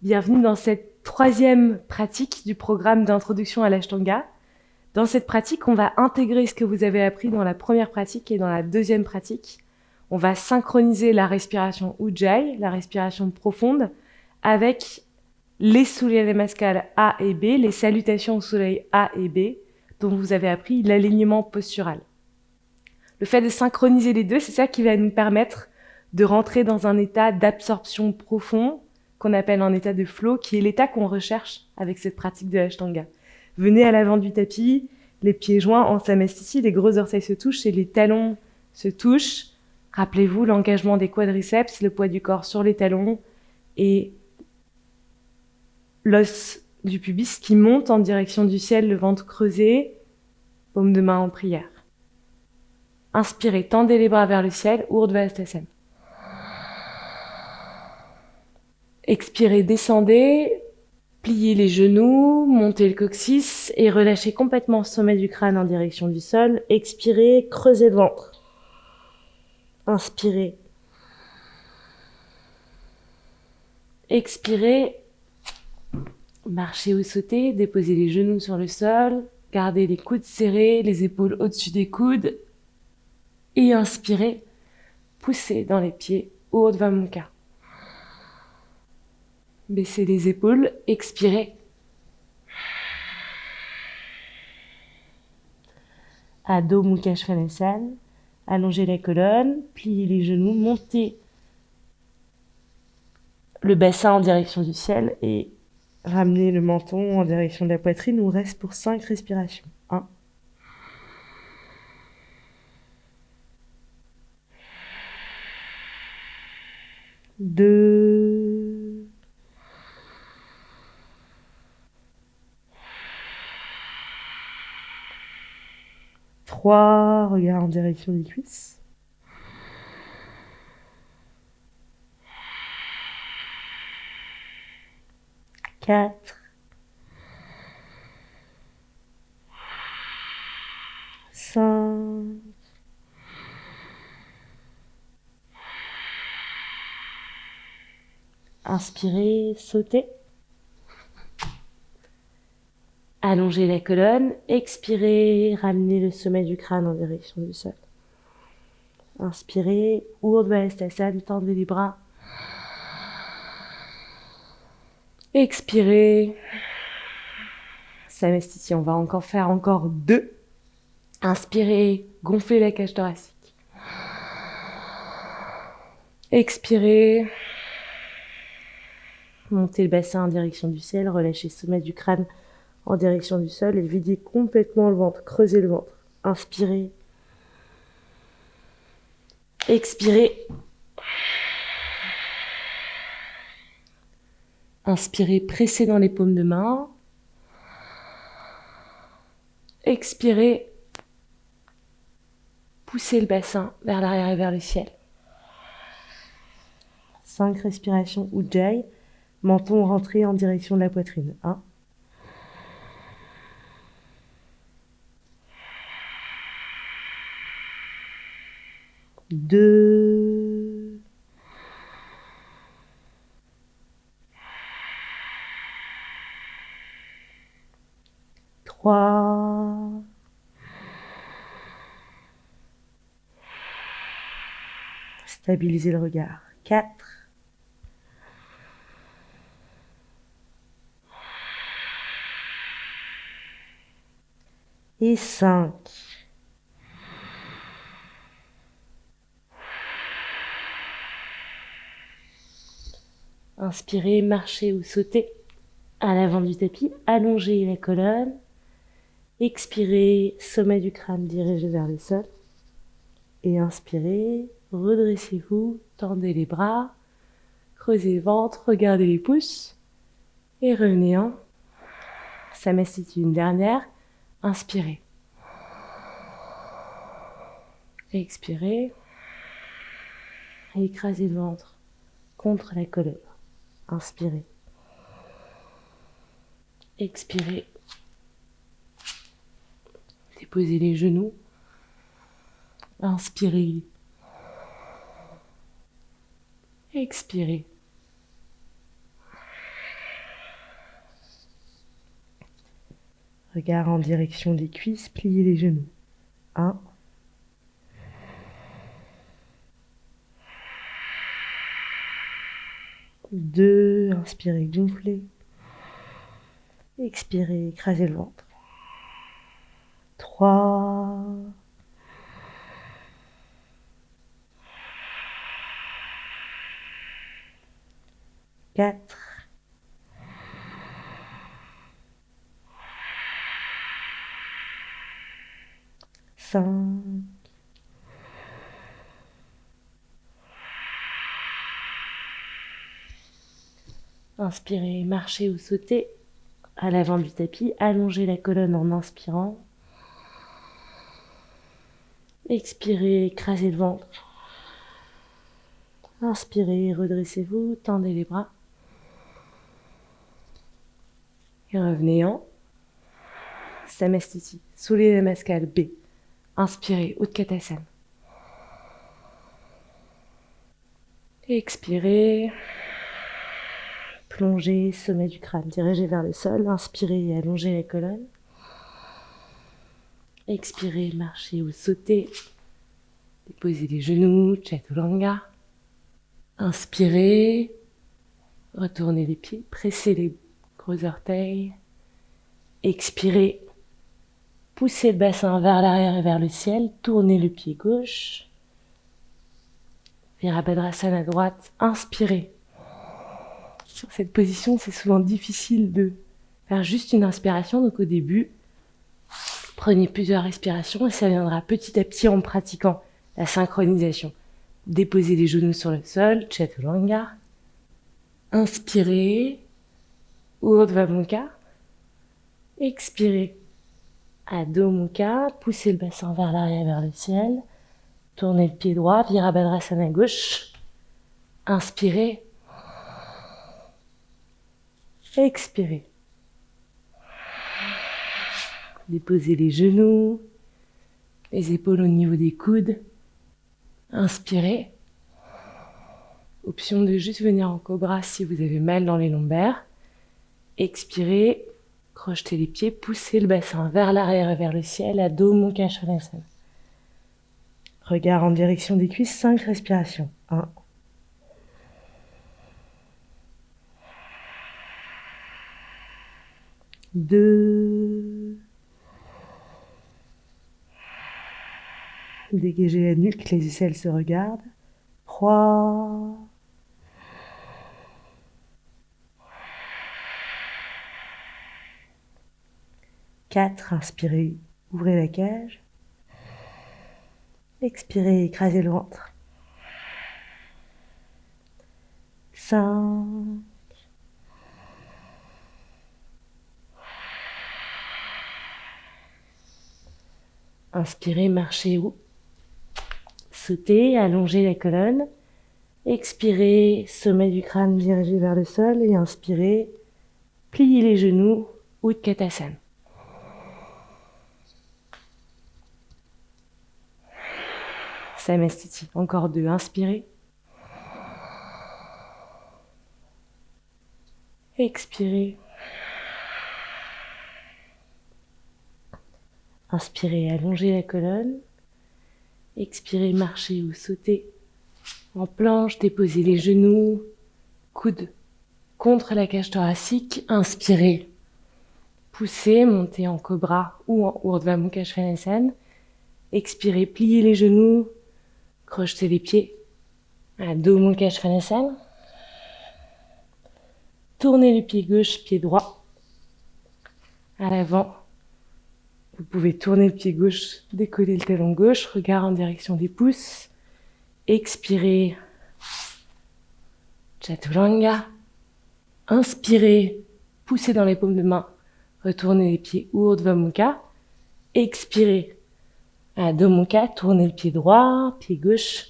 Bienvenue dans cette troisième pratique du programme d'introduction à l'Ashtanga. Dans cette pratique, on va intégrer ce que vous avez appris dans la première pratique et dans la deuxième pratique. On va synchroniser la respiration Ujjayi, la respiration profonde, avec les Surya Namaskar A et B, les salutations au soleil A et B, dont vous avez appris l'alignement postural. Le fait de synchroniser les deux, c'est ça qui va nous permettre de rentrer dans un état d'absorption profond, qu'on appelle un état de flow, qui est l'état qu'on recherche avec cette pratique de l'Ashtanga. Venez à l'avant du tapis, les pieds joints en samastiti, les gros orteils se touchent et les talons se touchent. Rappelez-vous l'engagement des quadriceps, le poids du corps sur les talons et l'os du pubis qui monte en direction du ciel, le ventre creusé, paume de main en prière. Inspirez, tendez les bras vers le ciel, Urdhva Hastasana. Expirez, descendez, pliez les genoux, montez le coccyx et relâchez complètement le sommet du crâne en direction du sol. Expirez, creusez le ventre. Inspirez. Expirez, marchez ou sautez, déposez les genoux sur le sol, gardez les coudes serrés, les épaules au-dessus des coudes. Et inspirez, poussez dans les pieds, Urdhva Mukha. Baissez les épaules, expirez. Adho Mukha Svanasana, allongez la colonne, pliez les genoux, montez le bassin en direction du ciel et ramenez le menton en direction de la poitrine. On reste pour 5 respirations. 1. 2. 3, regard en direction des cuisses. 4. 5. Inspirez, sautez. Allongez la colonne, expirez, ramenez le sommet du crâne en direction du sol. Inspirez, Urdhva Hastasana, tendez les bras. Expirez. Samastiti, on va encore faire 2. Inspirez, gonflez la cage thoracique. Expirez. Montez le bassin en direction du ciel, relâchez le sommet du crâne en direction du sol et videz complètement le ventre, creusez le ventre. Inspirez. Expirez. Inspirez, pressez dans les paumes de main. Expirez. Poussez le bassin vers l'arrière et vers le ciel. 5 respirations Ujjayi. Menton rentré en direction de la poitrine. 1. 2. 3. 'Stabilisez le regard. 4. 5. Inspirez, marchez ou sautez à l'avant du tapis, allongez la colonne. Expirez, sommet du crâne dirigé vers le sol. Et inspirez, redressez-vous, tendez les bras, creusez le ventre, regardez les pouces. Et revenez en Samastiti, une dernière. Inspirez. Expirez. Et écrasez le ventre contre la colonne. Inspirez. Expirez. Déposez les genoux. Inspirez. Expirez. Regard en direction des cuisses, pliez les genoux. 1. 2, inspirez, gonflez. Expirez, écrasez le ventre. 3. 4. 5. 'Inspirez, marchez ou sautez à l'avant du tapis, allongez la colonne en inspirant. Expirez, écrasez le ventre. Inspirez, redressez-vous, tendez les bras. Et revenez en Samastiti, Surya Namaskar B. Inspirez, Utkatasana. Expirez. Plongez, sommet du crâne, dirigez vers le sol. Inspirez et allongez la colonne. Expirez, marchez ou sautez. Déposez les genoux, Chaturanga. Inspirez, retournez les pieds, pressez les gros orteils. Expirez, poussez le bassin vers l'arrière et vers le ciel. Tournez le pied gauche. Virabhadrasana à droite. Inspirez. Sur cette position, c'est souvent difficile de faire juste une inspiration. Donc au début, prenez plusieurs respirations et ça viendra petit à petit en pratiquant la synchronisation. Déposez les genoux sur le sol, Chaturanga. Inspirez, Urdhva Mukha. Expirez, Adho Mukha. Poussez le bassin vers l'arrière, vers le ciel. Tournez le pied droit, Virabhadrasana gauche. Inspirez. Expirez. Déposez les genoux, les épaules au niveau des coudes. Inspirez. Option de juste venir en cobra si vous avez mal dans les lombaires. Expirez, crochetez les pieds, poussez le bassin vers l'arrière et vers le ciel, Adho Mukha Svanasana. Regard en direction des cuisses, 5 respirations. 1. 2. Dégagez la nuque, les aisselles se regardent. 3. 4. Inspirez, ouvrez la cage. Expirez, écrasez le ventre. 5. Inspirez, marchez ou sautez, allongez la colonne. Expirez, sommet du crâne dirigé vers le sol et inspirez, pliez les genoux, Utkatasana. Samastiti, encore 2, inspirez. Expirez. Inspirez, allongez la colonne. Expirez, marchez ou sautez. En planche, déposez les genoux, coudes contre la cage thoracique. Inspirez. Poussez, montez en cobra ou en Urdhva Mukha Svanasana. Expirez, pliez les genoux, crochetez les pieds. Adho Mukha Svanasana. Tournez le pied gauche, pied droit à l'avant. Vous pouvez tourner le pied gauche, décoller le talon gauche, regard en direction des pouces. Expirez, Chaturanga. Inspirez, poussez dans les paumes de main, retournez les pieds, Urdhva Mukha. Expirez, Adho Mukha, tournez le pied droit, pied gauche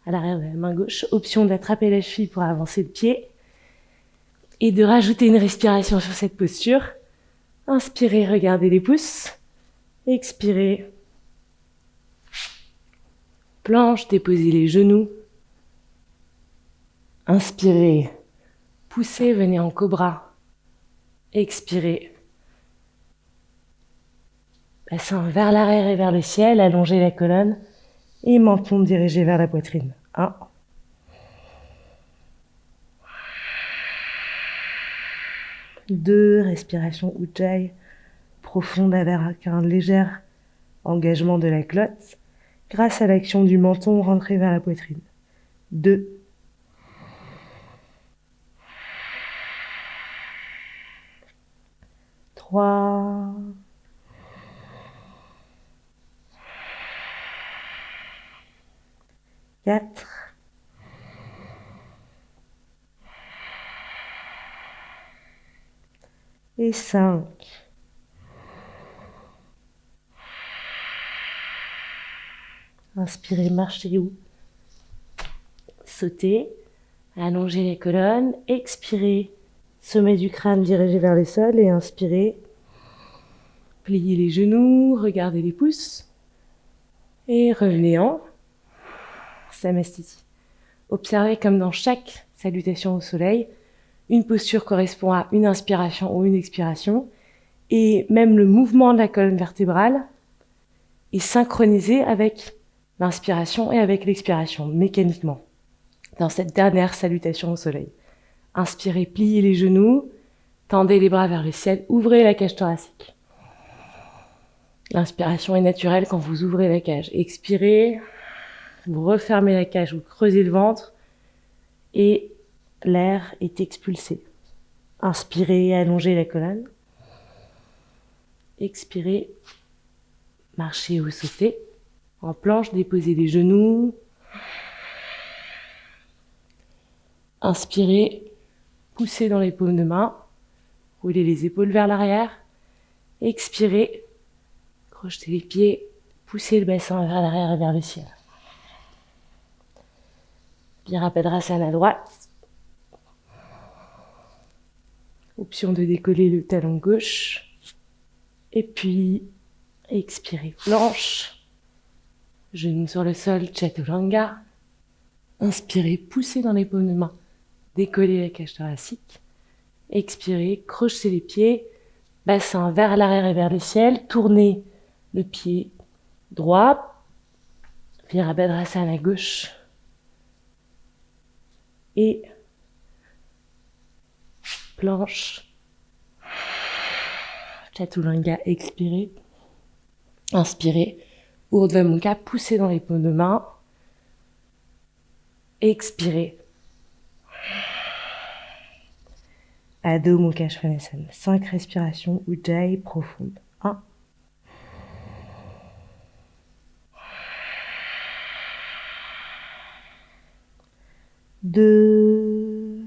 à l'arrière de la main gauche. Option d'attraper la cheville pour avancer le pied et de rajouter une respiration sur cette posture. Inspirez, regardez les pouces. Expirez. Planche, déposez les genoux. Inspirez. Poussez, venez en cobra. Expirez. Bassin vers l'arrière et vers le ciel, allongez la colonne et menton dirigé vers la poitrine. 1. 2, respiration Ujjayi profonde avec un léger engagement de la glotte grâce à l'action du menton rentré vers la poitrine. 2. 3. 4. 5. Inspirez, marchez ou sautez, allongez les colonnes, expirez, sommet du crâne dirigé vers le sol et inspirez, pliez les genoux, regardez les pouces et revenez en Samastiti. Observez comme dans chaque salutation au soleil, une posture correspond à une inspiration ou une expiration et même le mouvement de la colonne vertébrale est synchronisé avec l'inspiration et avec l'expiration, mécaniquement. Dans cette dernière salutation au soleil. Inspirez, pliez les genoux, tendez les bras vers le ciel, ouvrez la cage thoracique. L'inspiration est naturelle quand vous ouvrez la cage. Expirez, vous refermez la cage, vous creusez le ventre et l'air est expulsé. Inspirez, allongez la colonne. Expirez, marchez ou sautez. En planche, déposez les genoux. Inspirez, poussez dans les paumes de main. Roulez les épaules vers l'arrière. Expirez, crochetez les pieds, poussez le bassin vers l'arrière et vers le ciel. Virabhadrasana à droite. Option de décoller le talon gauche. Et puis, expirez, planche. Genoux sur le sol, Chaturanga. Inspirez, poussez dans les paumes de main. Décollez la cage thoracique. Expirez, crochetez les pieds. Bassin vers l'arrière et vers le ciel. Tournez le pied droit. Virabhadrasana à gauche. Et planche. Chaturanga, expirez. Inspirez. Urdhva Mukha, poussez dans les paumes de main. Expirez. Adho Mukha Svanasana. 5 respirations Ujjayi profondes. 1. 2.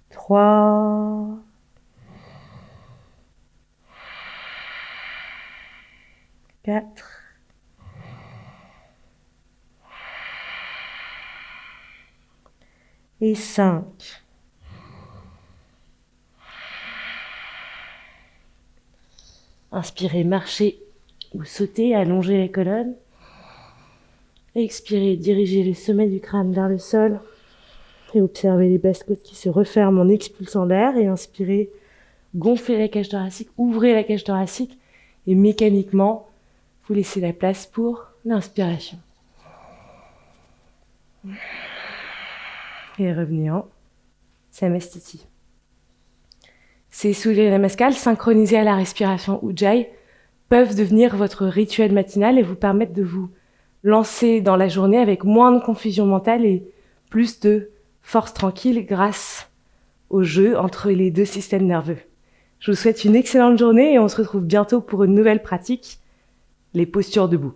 3. 4. Et 5. Inspirez, marchez ou sautez, allongez les colonnes. Expirez, dirigez le sommet du crâne vers le sol. Et observez les basses côtes qui se referment en expulsant l'air. Et inspirez, gonflez la cage thoracique, ouvrez la cage thoracique. Et mécaniquement, vous laissez la place pour l'inspiration. Et revenez en Samastiti. Ces Surya Namaskars synchronisés à la respiration Ujjayi peuvent devenir votre rituel matinal et vous permettre de vous lancer dans la journée avec moins de confusion mentale et plus de force tranquille grâce au jeu entre les deux systèmes nerveux. Je vous souhaite une excellente journée et on se retrouve bientôt pour une nouvelle pratique, les postures debout.